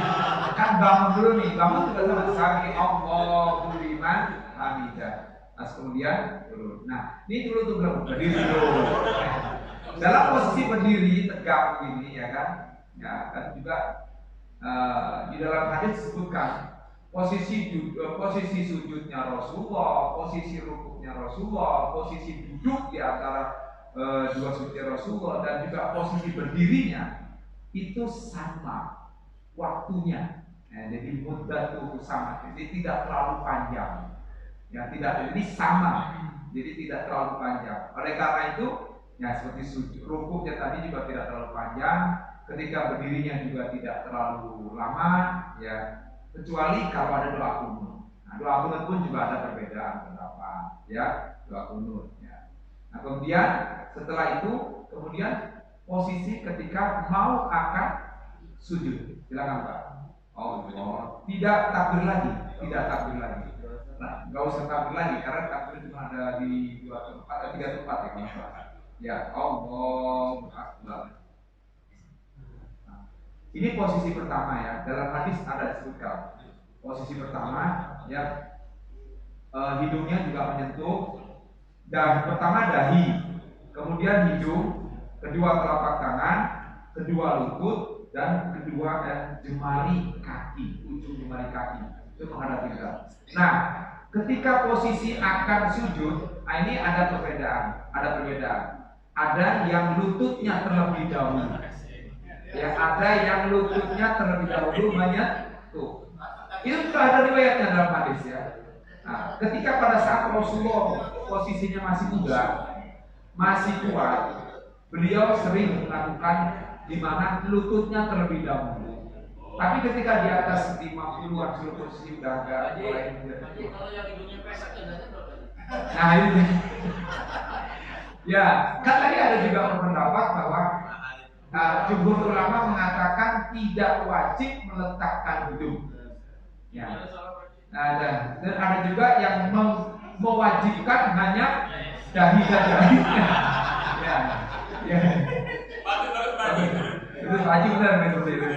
kan bangun dulu nih, bangun juga sama sami Allah liman hamidah. Terus kemudian turun. Nah ini dulu tuh belum berdiri dulu. Dalam posisi berdiri tegak begini ya kan? Ya kan juga di dalam hadis disebutkan posisi sujudnya Rasulullah, posisi rukuknya Rasulullah, posisi duduk di antara dua sujud Rasulullah dan juga posisi berdirinya itu sama waktunya. Jadi mudah tuh sama, jadi tidak terlalu panjang. Ya tidak, ini sama, jadi tidak terlalu panjang. Oleh karena itu, ya seperti sujud rukuknya tadi juga tidak terlalu panjang, ketika berdirinya juga tidak terlalu lama, ya. Kecuali kalau ada doa kunut. Nah, doa kunut pun juga ada perbedaan pendapat, ya, doa kunut. Ya. Nah, kemudian setelah itu, kemudian posisi ketika mau akan sujud, silakan Pak. Oh, tidak takbir lagi, tidak takbir lagi. Nah, nggak usah takbir lagi karena takbir cuma ada di 2 tempat, 3 tempat ya kalau salah. Ya, Allahu Akbar. Ini posisi pertama ya, dalam hadis ada disebutkan. Posisi pertama ya, hidungnya juga menyentuh, dan pertama dahi, kemudian hidung, kedua telapak tangan, kedua lutut, dan kedua jemari kaki, ujung jemari kaki itu menghadap kita. Nah, ketika posisi akan sujud, ini ada perbedaan. Ada yang lututnya terlebih dahulu. Ya, ada yang lututnya terlebih dahulu menyentuh. Itu sudah ada riwayatnya dalam hadis ya. Nah, ketika pada saat Rasulullah posisinya masih muda, masih kuat, beliau sering melakukan di mana lututnya terlebih dahulu. Tapi ketika di atas 50-an posisi sudah agak mulai menyentuh. Kalau yang hidungnya pesat tandanya berapa? Nah itu. Ya, kan tadi ada juga pendapat bahwa jumhur ulama mengatakan tidak wajib meletakkan hidung. Ya. Dan ada juga yang mewajibkan hanya dahi saja. Ya. Ya. Itu wajib benar seperti itu.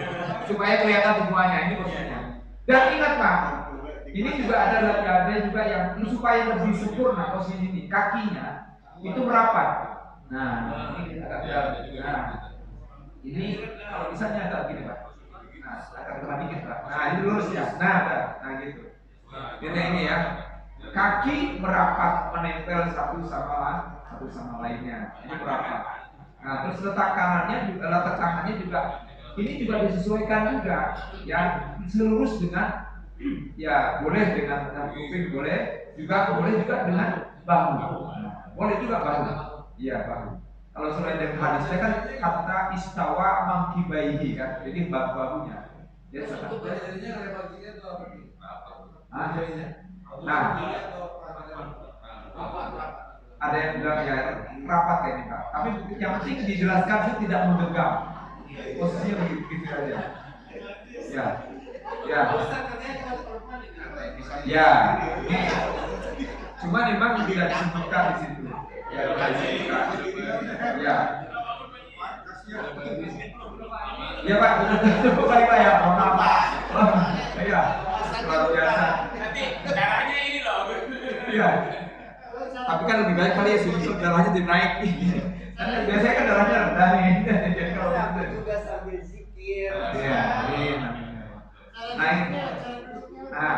Supaya kelihatan semuanya ini posisinya. Dan ingat Pak, ini juga ada juga yang supaya lebih sempurna posisi ini, kakinya itu merapat. Nah, ini agak nah, ini kalau misalnya agak gini Pak. Nah, agak depan dikit Pak. Nah, ini lurus ya. Nah gitu. Jadi ini ya. Kaki merapat menempel satu sama lainnya. Ini merapat. Nah, terus letak tangannya juga ini juga disesuaikan juga ya, selurus dengan ya boleh dengan kuping boleh juga dengan bahu. Boleh juga bahu. Iya, bahu. Kalau sesuai dengan hadisnya kan kata istawa mangkibaihi kan. Jadi bahunya. Ya, jadinya rebaginya itu apa nih? jadinya. Nah, ada yang bilang ya rapat kayaknya Pak. Tapi yang penting dijelaskan itu tidak menggenggam. Posisinya begitu aja. Ya. Ya. Ya. Cuma memang tidak disebutkan di situ. Ya, ya. Ya Pak, cukup baik Pak ya. Mohon maaf. Iya. Luar biasa. Nanti darahnya ini loh. Iya. Tapi kan lebih baik kali ya sujud darahnya dinaik. Biasanya kan darahnya rendah nih. Jadi kalau juga sambil zikir. iya, naik. Nah,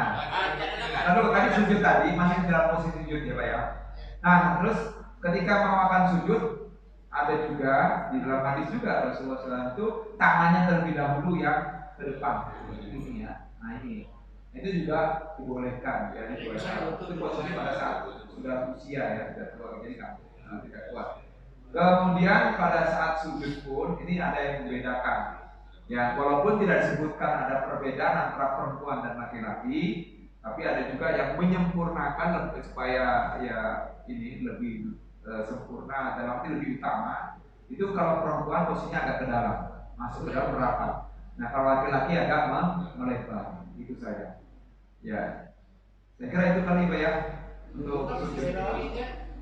lalu tadi sujud tadi masih dalam posisi sujud ya Pak ya. Nah, terus ketika mau akan sujud ada juga di dalam hadis juga Rasulullah SAW itu tangannya terlebih dahulu yang ke depan. Ini ya. Nah ini. Itu juga dibolehkan ya, dibolehkan. Itu posisi pada saat sudah usia ya, sudah tua jadi kan tidak kuat. Kemudian pada saat sujud pun ini ada yang membedakan. Ya, walaupun tidak disebutkan ada perbedaan antara perempuan dan laki-laki, tapi ada juga yang menyempurnakan supaya ya ini lebih sempurna dalam arti lebih utama. Itu kalau perempuan posisinya agak ke dalam, masuk ke dalam merapat. Nah, kalau laki-laki agak melebar. Itu saja. Ya, saya kira itu kali Pak ya untuk sujud.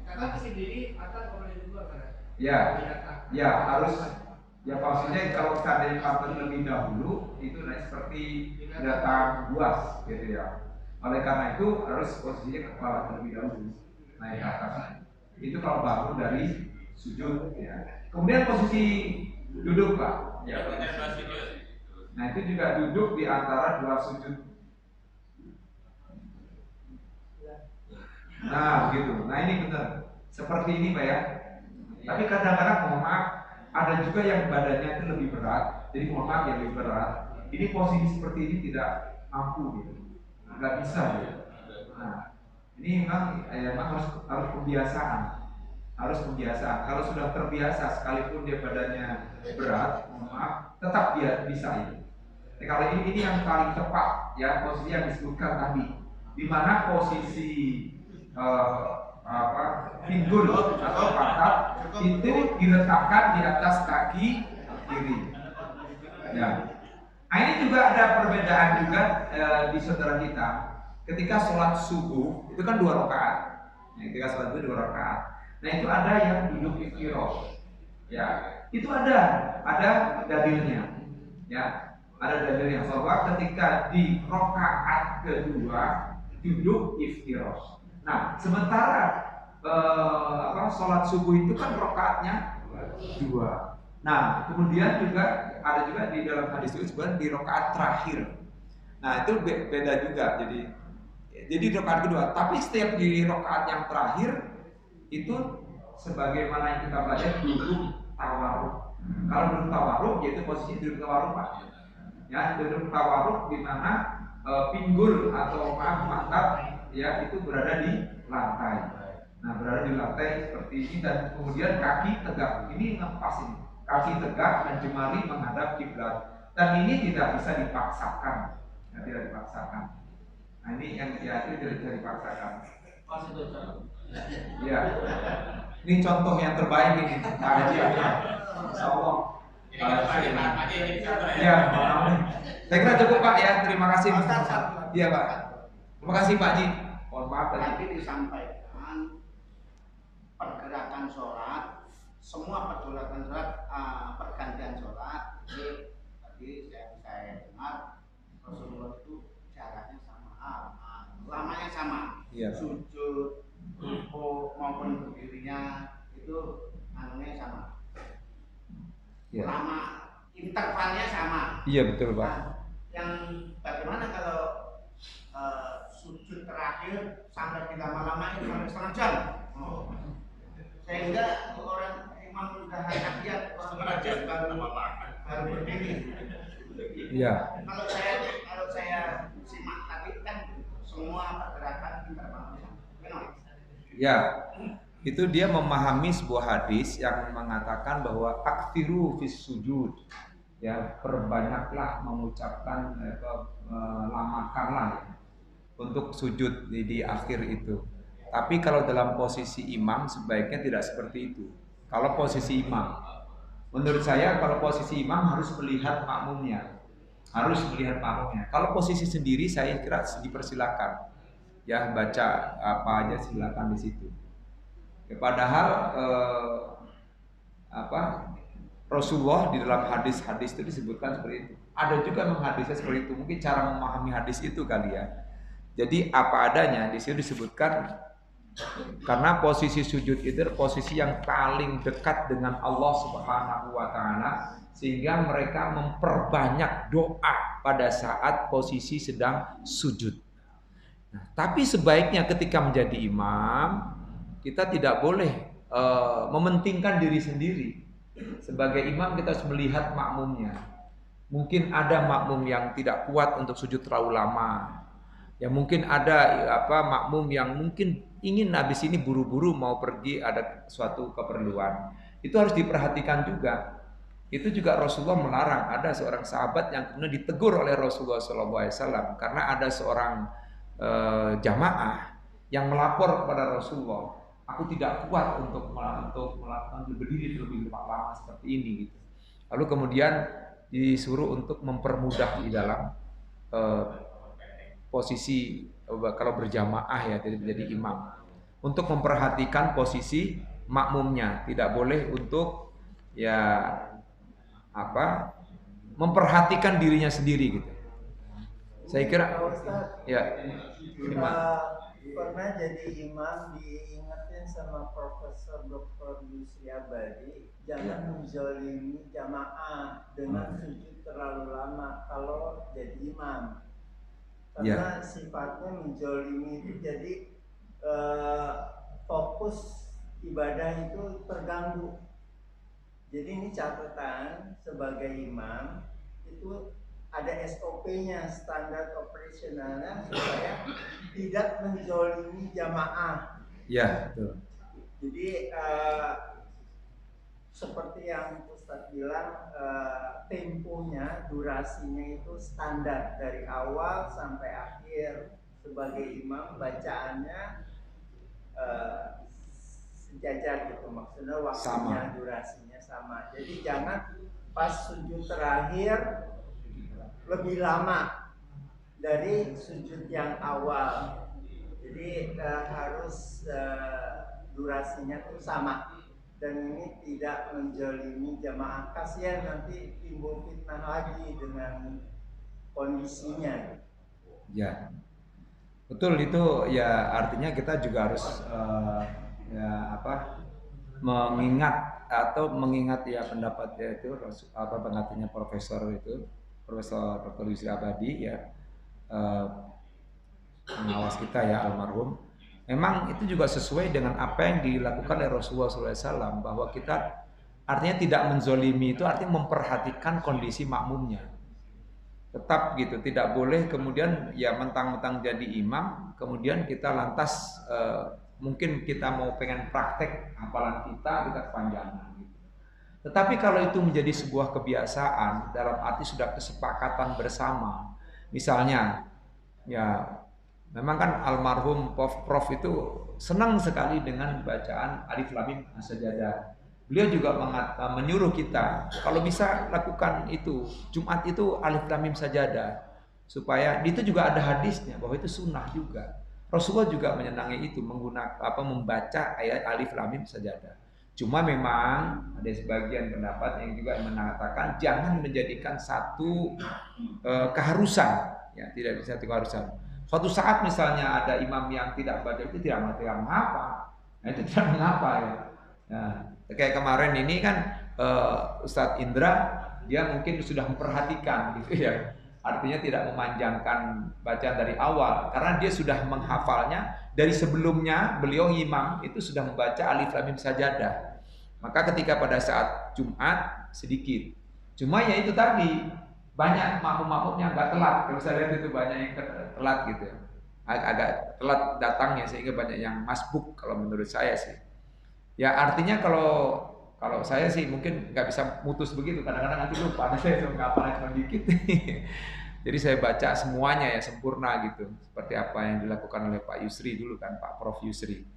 Karena kesendiri atau boleh juga kan? Ya, ya harus. Ya maksudnya kalau seandainya paten lebih dahulu itu seperti datang buas gitu ya. Oleh karena itu harus posisinya kepala terlebih dahulu naik ke atas. Itu kalau bangun dari sujud ya. Kemudian posisi duduk Pak. Ya. Nah itu juga duduk di antara dua sujud. Nah gitu. Nah ini benar. Seperti ini Pak ya. Tapi kadang-kadang mohon maaf ada juga yang badannya itu lebih berat. Jadi mohon maaf yang lebih berat. Ini posisi seperti ini tidak mampu gitu. Nggak bisa gitu. Nah ini memang harus kebiasaan. Harus kebiasaan. Kalau sudah terbiasa sekalipun dia badannya berat, mohon maaf, tetap dia bisa ini. Nah, kalau ini yang paling tepat ya posisi yang disebutkan tadi, di mana posisi pinggul atau pantat itu diletakkan di atas kaki kiri. Ya. Nah, ini juga ada perbedaan juga di saudara kita. Ketika sholat subuh itu kan 2 rakaat. Ya, ketika sholat itu 2 rakaat. Nah itu ada yang duduk iftirosh. Ya, itu ada dalilnya. Ya, ada dalilnya bahwa ketika di rakaat kedua duduk iftirosh. Nah, sementara sholat subuh itu kan rakaatnya 2. Nah, kemudian juga ada juga di dalam hadis itu sebenarnya di rakaat terakhir. Nah, itu beda juga. Jadi rakaat kedua. Tapi setiap di rakaat yang terakhir itu sebagaimana yang kita belajar duduk tawarruk. Kalau duduk tawarruk yaitu posisi duduk tawarruk Pak. Ya, duduk tawarruk di mana pinggul atau mantap ya itu berada di lantai. Nah, berada di lantai seperti ini dan kemudian kaki tegak. Ini ngepas ini. Kaki tegak dan jemari menghadap kiblat. Dan ini tidak bisa dipaksakan. Ya, tidak dipaksakan. Nah, ini yang ya itu tidak bisa dipaksakan. Ya. Ini contoh yang terbaik ini. Insyaallah. Ya, saya kira cukup Pak ya. Terima kasih. Iya Pak. Terima kasih Pak Ji. Mohon maaf tadi disampaikan pergerakan sholat, semua pergerakan sholat, pergantian sholat. Tadi saya dengar Rasulullah itu jaraknya sama, lamanya sama, sujud, rukuk maupun berdirinya itu anunya sama, lama intervalnya sama. Iya betul Pak. Nah, yang bagaimana kalau sujud terakhir sampai di lama-lama itu sampai setengah jam, sehingga orang imam sudah tahiyat setengah jam baru berdiri. Iya. Kalau saya simak tadi kan semua pergerakan intervalnya sama. Ya, itu dia memahami sebuah hadis yang mengatakan bahwa aktsiru fis sujud. Ya, perbanyaklah mengucapkan lamakanlah ya, untuk sujud di akhir itu. Tapi kalau dalam posisi imam sebaiknya tidak seperti itu. Kalau posisi imam, menurut saya kalau posisi imam harus melihat makmumnya. Kalau posisi sendiri saya kira dipersilakan. Ya, baca apa aja silakan di situ. Ya, padahal Rasulullah di dalam hadis-hadis itu disebutkan seperti itu. Ada juga menghadisnya seperti itu. Mungkin cara memahami hadis itu kali ya. Jadi apa adanya di situ disebutkan karena posisi sujud itu posisi yang paling dekat dengan Allah Subhanahu wa taala sehingga mereka memperbanyak doa pada saat posisi sedang sujud. Nah, tapi sebaiknya ketika menjadi imam kita tidak boleh mementingkan diri sendiri. Sebagai imam kita harus melihat makmumnya. Mungkin ada makmum yang tidak kuat untuk sujud terlalu lama. Ya mungkin ada makmum yang mungkin ingin habis ini buru-buru mau pergi ada suatu keperluan. Itu harus diperhatikan juga. Itu juga Rasulullah melarang. Ada seorang sahabat yang kemudian ditegur oleh Rasulullah SAW karena ada seorang jamaah yang melapor kepada Rasulullah. Aku tidak kuat untuk melakukan berdiri terlebih lama seperti ini gitu. Lalu kemudian disuruh untuk mempermudah di dalam posisi kalau berjamaah ya jadi imam untuk memperhatikan posisi makmumnya, tidak boleh untuk ya memperhatikan dirinya sendiri gitu. Saya kira ya pernah jadi imam diingetin sama Profesor Dr. Yusri Abadi jangan menzalimi jamaah dengan sujud terlalu lama kalau jadi imam karena sifatnya menzalimi itu jadi fokus ibadah itu terganggu. Jadi ini catatan sebagai imam itu ada SOP-nya, standar operasionalnya supaya tidak menzalimi jamaah. Ya, betul. Jadi seperti yang Ustadz bilang, temponya, durasinya itu standar dari awal sampai akhir. Sebagai imam bacaannya sejajar gitu, maksudnya waktunya, durasinya sama. Jadi jangan pas sujud terakhir lebih lama dari sujud yang awal. Jadi harus durasinya itu sama dan ini tidak menzalimi jamaah. Kasihan nanti timbul fitnah lagi dengan kondisinya. Ya, betul itu ya artinya kita juga harus mengingat ya pendapatnya itu pendapatannya Profesor Dr. Yusri Abadi ya pengawas kita ya almarhum. Memang itu juga sesuai dengan apa yang dilakukan oleh Rasulullah SAW bahwa kita artinya tidak menzolimi itu artinya memperhatikan kondisi makmumnya. Tetap gitu, tidak boleh kemudian ya mentang-mentang jadi imam, kemudian kita lantas mungkin kita mau pengen praktek hafalan kita kepanjangan gitu. Tetapi kalau itu menjadi sebuah kebiasaan dalam arti sudah kesepakatan bersama, misalnya ya memang kan almarhum Prof itu senang sekali dengan bacaan Alif Lam Mim As-Sajdah. Beliau juga menyuruh kita kalau bisa lakukan itu Jumat itu Alif Lam Mim Sajdah, supaya itu juga ada hadisnya bahwa itu sunnah juga. Rasulullah juga menyenangi itu menggunakan membaca ayat Alif Lam Mim Sajdah. Cuma memang ada sebagian pendapat yang juga mengatakan jangan menjadikan satu keharusan, ya tidak bisa satu keharusan. Suatu saat misalnya ada imam yang tidak baca itu tidak mengapa, nah itu tidak mengapa ya. Nah, kayak kemarin ini kan Ustadz Indra dia mungkin sudah memperhatikan gitu ya, artinya tidak memanjangkan bacaan dari awal karena dia sudah menghafalnya dari sebelumnya. Beliau imam itu sudah membaca Alif Lam Mim Sajdah, maka ketika pada saat Jumat sedikit, cuma ya itu tadi banyak makmum-makmumnya agak telat. Kalau saya lihat itu banyak yang telat gitu, agak telat datangnya sehingga banyak yang masbuk kalau menurut saya sih. Ya artinya kalau saya sih mungkin nggak bisa mutus begitu, kadang-kadang nanti lupa, saya ngapalin cuma dikit. Jadi saya baca semuanya ya sempurna gitu, seperti apa yang dilakukan oleh Pak Yusri dulu kan, Pak Prof Yusri.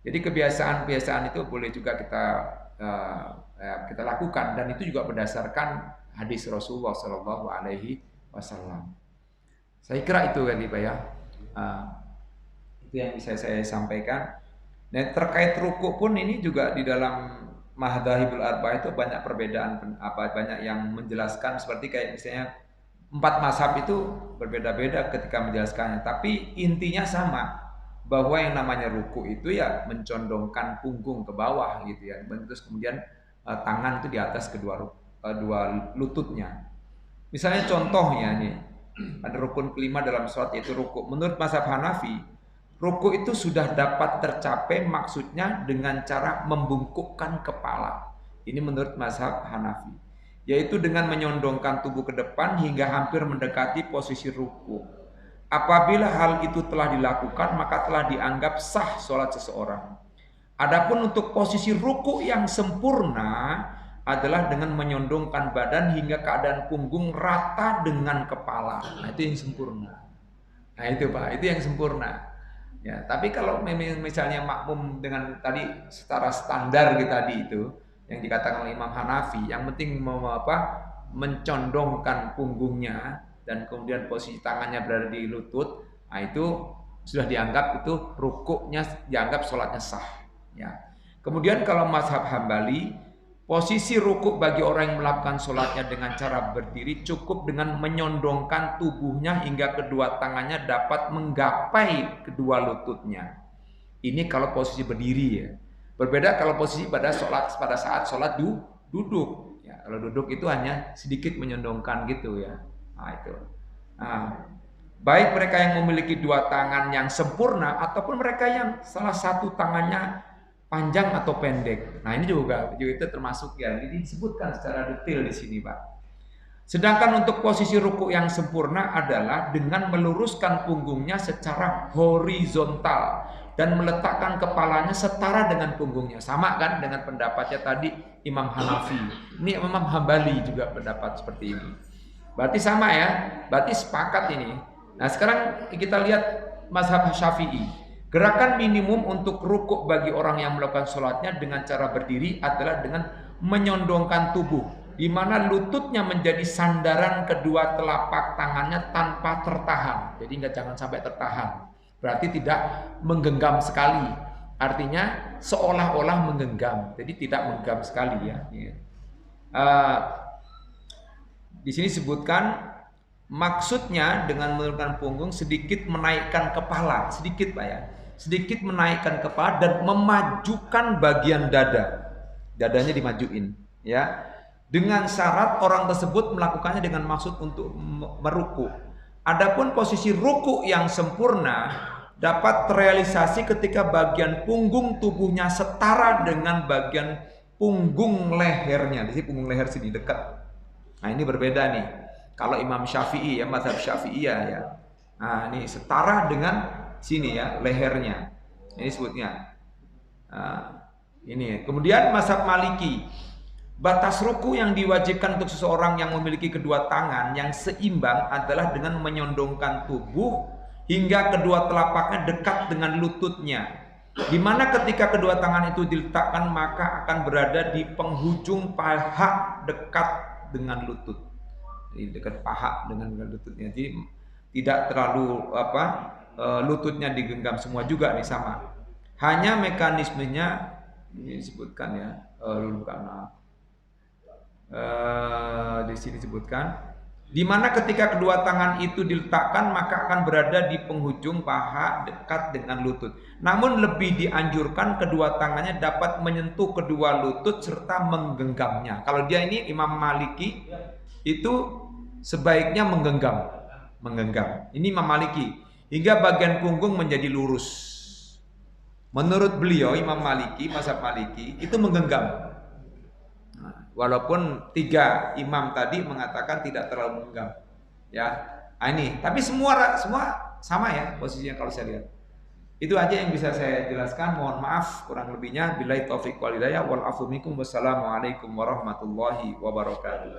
Jadi kebiasaan-kebiasaan itu boleh juga kita lakukan, dan itu juga berdasarkan hadis Rasulullah Shallallahu Alaihi Wasallam. Saya kira itu kali Pak ya, itu yang bisa saya sampaikan. Nah terkait ruku pun ini juga di dalam Madzhabul Arba'ah itu banyak perbedaan, banyak yang menjelaskan seperti kayak misalnya 4 mazhab itu berbeda-beda ketika menjelaskannya, tapi intinya sama bahwa yang namanya ruku itu ya mencondongkan punggung ke bawah gitu ya, terus kemudian tangan itu di atas kedua lututnya. Misalnya contohnya nih, ada rukun kelima dalam sholat yaitu ruku. Menurut mazhab Hanafi, ruku itu sudah dapat tercapai maksudnya dengan cara membungkukkan kepala. Ini menurut mazhab Hanafi, yaitu dengan menyondongkan tubuh ke depan hingga hampir mendekati posisi ruku. Apabila hal itu telah dilakukan, maka telah dianggap sah sholat seseorang. Adapun untuk posisi ruku yang sempurna adalah dengan menyondongkan badan hingga keadaan punggung rata dengan kepala. Nah itu yang sempurna. Nah itu Pak, itu yang sempurna. Ya, tapi kalau misalnya makmum dengan tadi secara standar tadi itu yang dikatakan oleh Imam Hanafi, yang penting mencondongkan punggungnya dan kemudian posisi tangannya berada di lutut, nah itu sudah dianggap itu rukuknya dianggap sholatnya sah. Ya. Kemudian kalau mazhab Hambali, posisi rukuk bagi orang yang melakukan sholatnya dengan cara berdiri cukup dengan menyondongkan tubuhnya hingga kedua tangannya dapat menggapai kedua lututnya. Ini kalau posisi berdiri ya. Berbeda kalau posisi pada saat sholat duduk. Ya, kalau duduk itu hanya sedikit menyondongkan gitu ya. Nah itu. Nah, baik mereka yang memiliki dua tangan yang sempurna ataupun mereka yang salah satu tangannya panjang atau pendek. Nah ini juga itu termasuk ya, ini disebutkan secara detail di sini Pak. Sedangkan untuk posisi ruku yang sempurna adalah dengan meluruskan punggungnya secara horizontal dan meletakkan kepalanya setara dengan punggungnya. Sama kan dengan pendapatnya tadi Imam Hanafi. Ini Imam Hambali juga pendapat seperti ini. Berarti sama ya, berarti sepakat ini. Nah sekarang kita lihat mazhab Syafi'i. Gerakan minimum untuk rukuk bagi orang yang melakukan sholatnya dengan cara berdiri adalah dengan menyondongkan tubuh, di mana lututnya menjadi sandaran kedua telapak tangannya tanpa tertahan. Jadi jangan sampai tertahan. Berarti tidak menggenggam sekali. Artinya seolah-olah menggenggam. Jadi tidak menggenggam sekali ya. Di sini sebutkan maksudnya dengan menurunkan punggung sedikit menaikkan kepala, sedikit Pak ya. Sedikit menaikkan kepala dan memajukan bagian dada. Dadanya dimajuin ya. Dengan syarat orang tersebut melakukannya dengan maksud untuk meruku. Adapun posisi ruku yang sempurna dapat terrealisasi ketika bagian punggung tubuhnya setara dengan bagian punggung lehernya. Di sini punggung leher sini dekat. Nah, ini berbeda nih. Kalau Imam Syafi'i ya, mazhab Syafi'iyah ya. Nah, ini setara dengan sini ya, lehernya. Ini sebutnya. Nah, ini. Kemudian mazhab Maliki. Batas ruku yang diwajibkan untuk seseorang yang memiliki kedua tangan yang seimbang adalah dengan menyondongkan tubuh hingga kedua telapaknya dekat dengan lututnya. Di mana ketika kedua tangan itu diletakkan maka akan berada di penghujung paha dekat dengan lutut. Jadi dekat paha dengan lututnya. Jadi tidak terlalu lututnya digenggam semua juga nih sama. Hanya mekanismenya ini disebutkan ya, di sini disebutkan di mana ketika kedua tangan itu diletakkan maka akan berada di penghujung paha dekat dengan lutut. Namun lebih dianjurkan kedua tangannya dapat menyentuh kedua lutut serta menggenggamnya. Kalau dia ini Imam Maliki itu sebaiknya menggenggam. Ini Imam Maliki hingga bagian punggung menjadi lurus. Menurut beliau Imam Maliki, mazhab Maliki itu menggenggam. Walaupun 3 imam tadi mengatakan tidak terlalu menggenggam, ya. Nah, ini, tapi semua sama ya posisinya kalau saya lihat. Itu aja yang bisa saya jelaskan. Mohon maaf kurang lebihnya. Billahi taufiq wal hidayah. Wal afu minkum. Wassalamualaikum warahmatullahi wabarakatuh.